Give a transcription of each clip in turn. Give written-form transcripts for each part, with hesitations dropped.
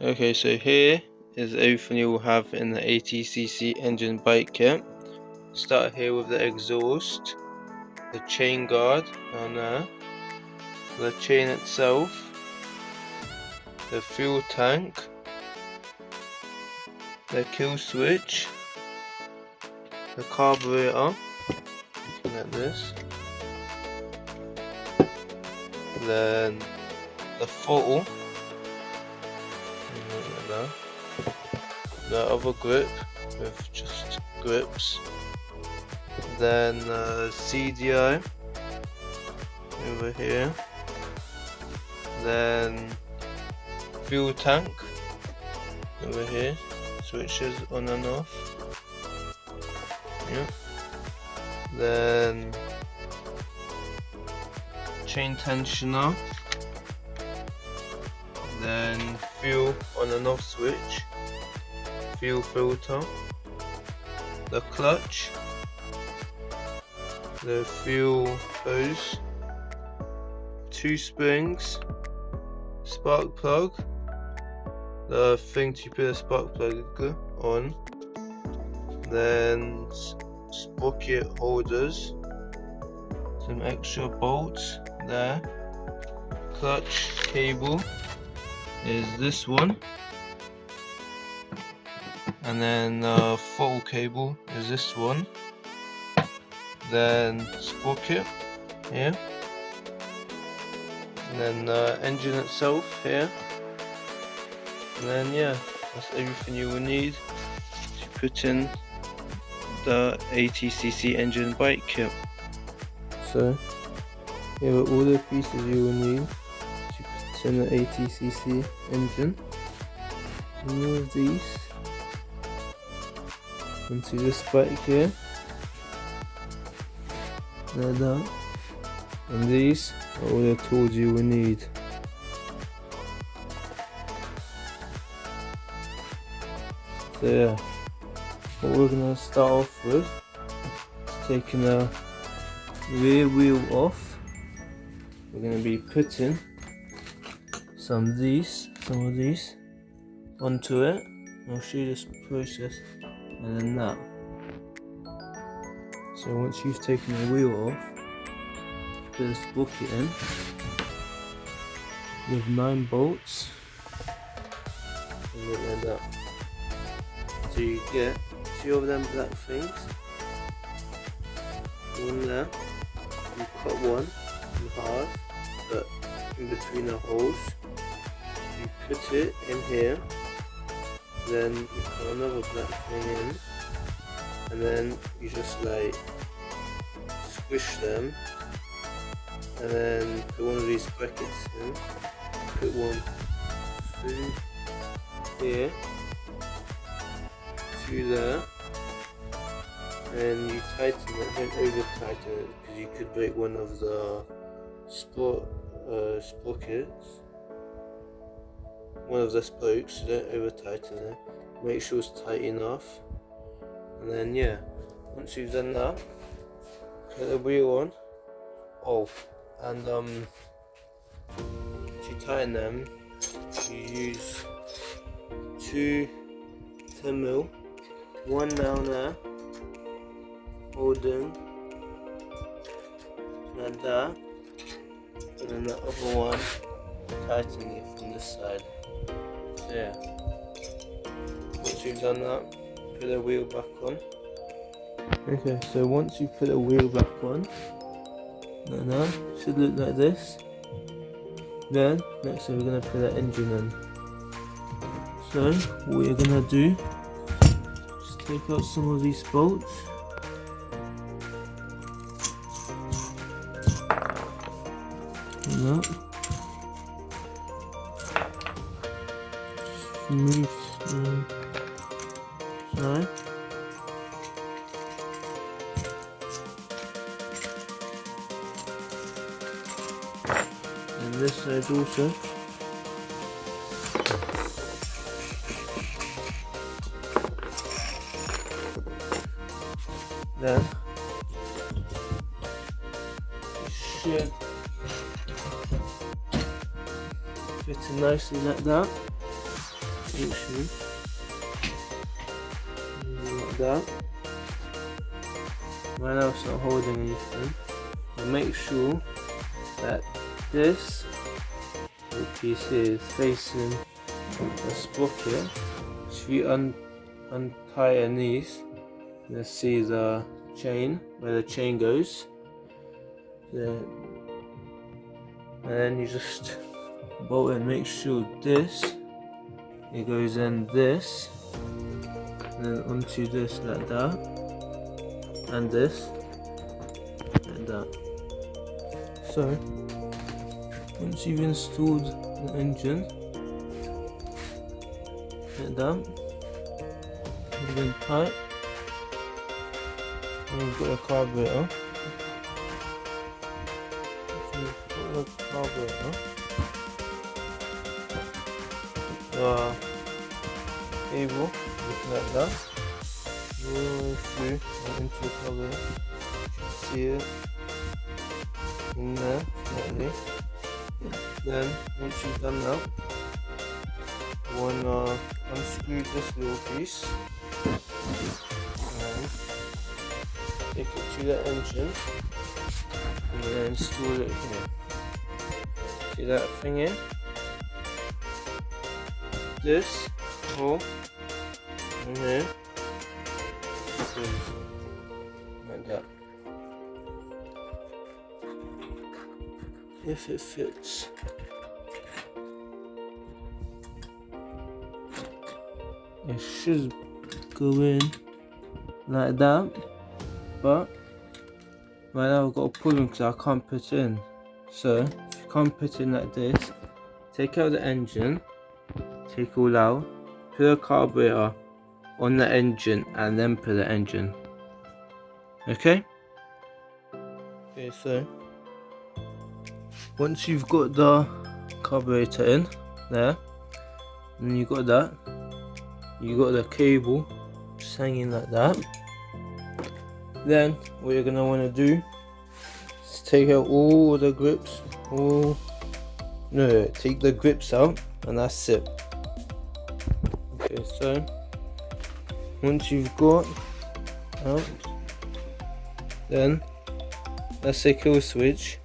Okay, so here is everything you will have in the 80cc engine bike kit. Start here with the exhaust, the chain guard down there, the chain itself, the fuel tank, the kill switch, the carburetor, looking at this, then the throttle, the other grip with just grips, then CDI over here, then fuel tank over here, switches on and off, yep. Then chain tensioner, then fuel on and off switch, fuel filter, the clutch, the fuel hose, 2 springs, spark plug, the thing to put the spark plug on, then sprocket holders, some extra bolts there, clutch cable is this one, and then throttle cable is this one, then sprocket here, and then engine itself here, and then yeah, that's everything you will need to put in the 80cc engine bike kit. So here are all the pieces you will need to put in the 80cc engine. Remove these onto this bike here, like that, and these are all the tools you will need. So yeah, what we're going to start off with is taking the rear wheel off. We're going to be putting some of these onto it. I'll show you this process, and then that. So once you've taken the wheel off, put the sprocket in with 9 bolts, and like that. So you get 2 of them black things, one there, you cut one in half, but in between the holes, you put it in here, then you put another black thing in, and then you just like squish them, and then put one of these brackets in, put one through here, 2 there, and you tighten it, don't over tighten it because you could break one of the sprockets, one of the spokes, so don't over tighten it, make sure it's tight enough, and then yeah, once you've done that, put the wheel on, and to tighten them, you use 2 10mm, one down there, holding like that, and then the other one tightening it from this side. So yeah, once you've done that, put the wheel back on. Okay, so once you put the wheel back on, like that, should look like this. Then next we're gonna put the engine in. So what you're gonna do, just take out some of these bolts. Like that. Remove side. And this side also. Then you should fit it nicely like that. make sure like that. Right now it's not holding anything. But make sure that this little piece here is facing the sprocket. So if you untie these, let's see the chain, where the chain goes. And then you just bolt it and make sure this, it goes in this, and then onto this like that, and this, like that. So, once you've installed the engine, like that, it's been tight, and you've got a carburetor. So you've got the carburetor. The cable, looking like that, all the way through and into the carburetor. You can see it in there slightly. Then once you've done that, you want to unscrew this little piece and take it to the engine and then install it here. See that thing here? This hole in here is like that. If it fits. It should go in like that, but right now I've got a problem because I can't put it in. So if you can't put it in like this, take out the engine, take all out, put a carburetor on the engine and then put the engine. Okay? Okay, so once you've got the carburetor in there, and you got that, you got the cable just hanging like that. Then what you're gonna want to do is take out all the grips, take the grips out, and that's it. Okay, so once you've got out, then that's a kill switch,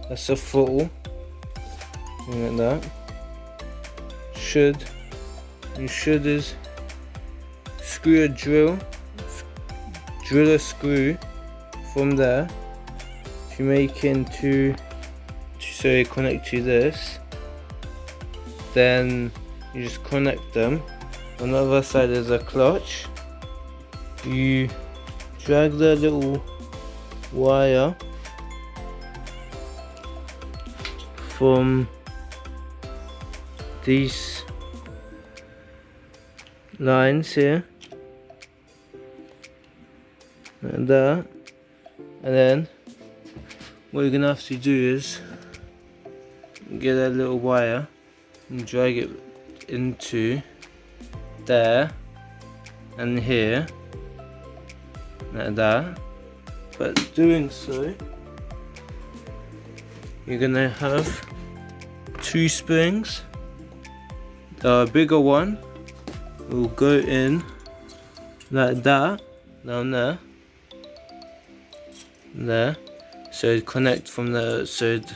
that's a throttle, like that. You should is screw a drill a screw from there to make into, so you connect to this, then you just connect them. On the other side is a clutch. You drag the little wire from these lines here and that, and then what you're gonna have to do is get that little wire and drag it into there and here like that. But doing so, you're gonna have two springs. The bigger one will go in like that, down there, so it connect from the, so it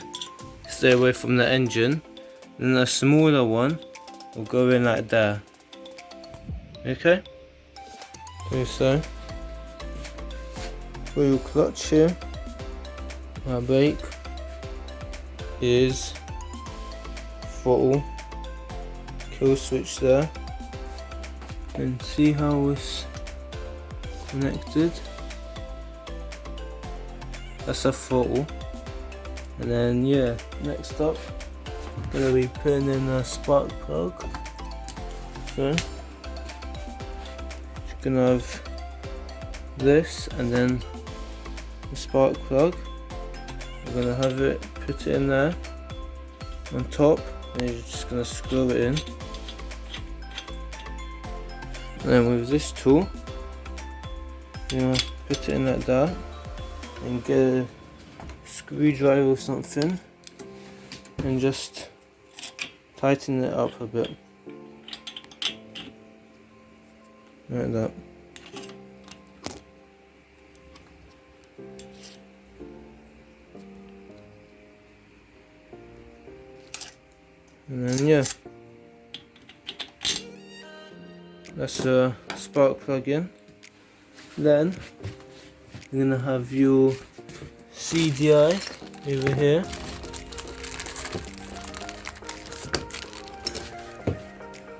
stay away from the engine. Then the smaller one will go in like there. Okay? Okay, so for your clutch here, our brake is throttle, kill switch there, and see how it's connected. That's a throttle, and then yeah, next up gonna be putting in a spark plug. So you're gonna have this and then the spark plug. We're gonna have it, put it in there on top, and you're just gonna screw it in. And then with this tool, you know, put it in like that, and get a screwdriver or something, and just tighten it up a bit. like that. And then yeah, that's a spark plug in. Then you're gonna have your CDI over here.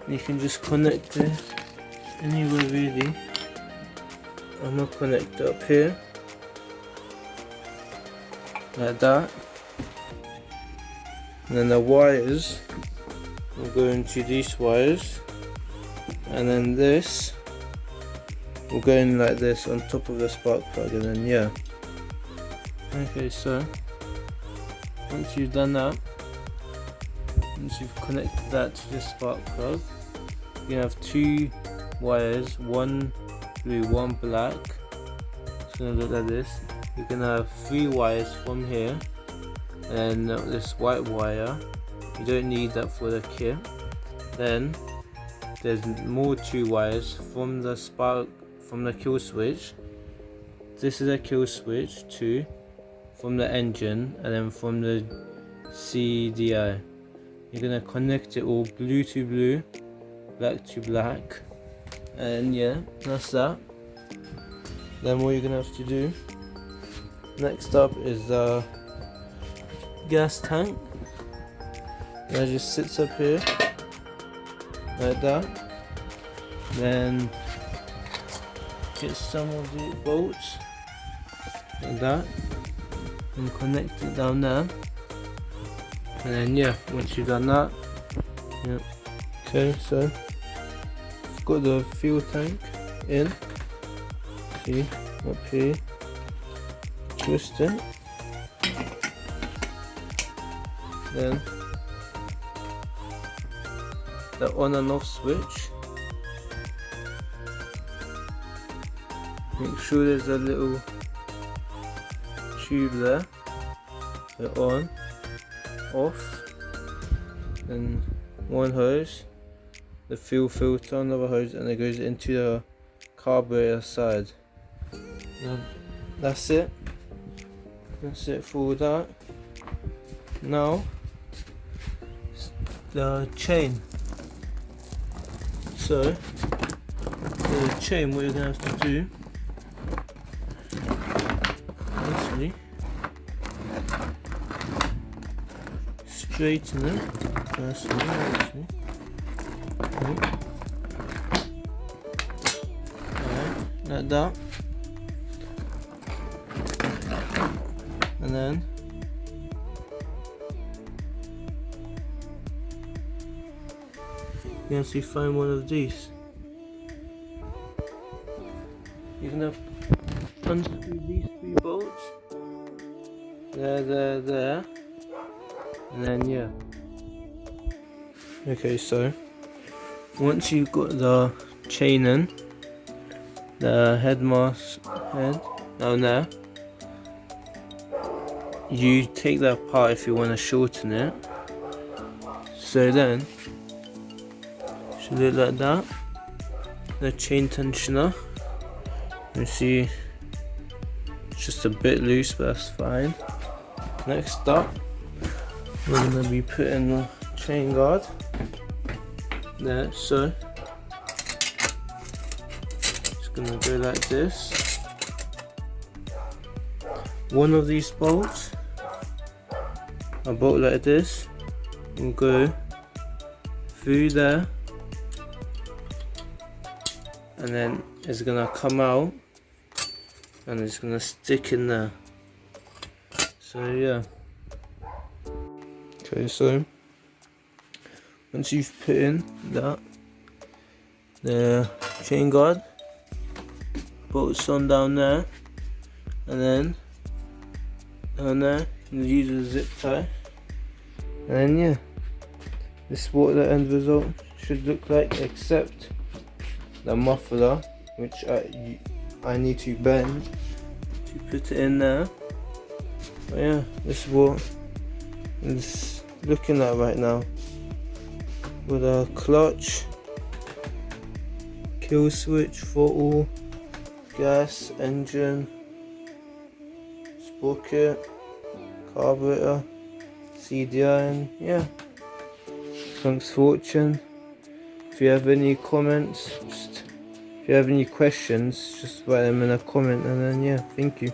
You can just connect it anywhere really. I'm gonna connect it up here like that, and then the wires will go into these wires, and then this will go in like this on top of the spark plug, and then yeah. Okay, so once you've done that, once you've connected that to the spark plug, you have two wires, one blue, one black. It's gonna look like this. You're gonna have three wires from here, and this white wire, you don't need that for the kit. Then there's more two wires from the spark, from the kill switch. This is a kill switch too, from the engine, and then from the CDI. You're gonna connect it all blue to blue, black to black, and yeah, that's that. Then what you're gonna have to do next up is the gas tank. That just sits up here like that. Then get some of the bolts like that and connect it down there. And then yeah, once you've done that, yeah. Okay, so I've got the fuel tank in. See, up here. Twist it. Then the on and off switch. Make sure there's a little tube there. The on, off, then one hose, the fuel filter, another hose, and it goes into the carburetor side. That's it. That's it for that. Now the chain. So the chain, what you're gonna have to do, actually straighten it firstly, actually. Alright, like that. And then you actually find one of these. You're gonna unscrew these three bolts. There. And then yeah. Okay, so once you've got the chain in, the head down there, you take that apart if you want to shorten it. So then should look like that. The chain tensioner, you see it's just a bit loose, but that's fine. Next up, we're going to be putting the chain guard there. So it's going to go like this. One of these bolts, a bolt like this, will go through there, and then it's gonna come out and it's gonna stick in there. So yeah. Okay, so once you've put in that, the chain guard, bolts on down there, and then down there you use a zip tie, and then yeah, this is what the end result should look like, except the muffler, which I need to bend to put it in there. But yeah, this is what it's looking at right now, with a clutch, kill switch, throttle, gas, engine, sprocket, carburetor, CDI, and yeah. Thanks for watching. If you have any comments, if you have any questions, just write them in a comment, and then yeah, thank you.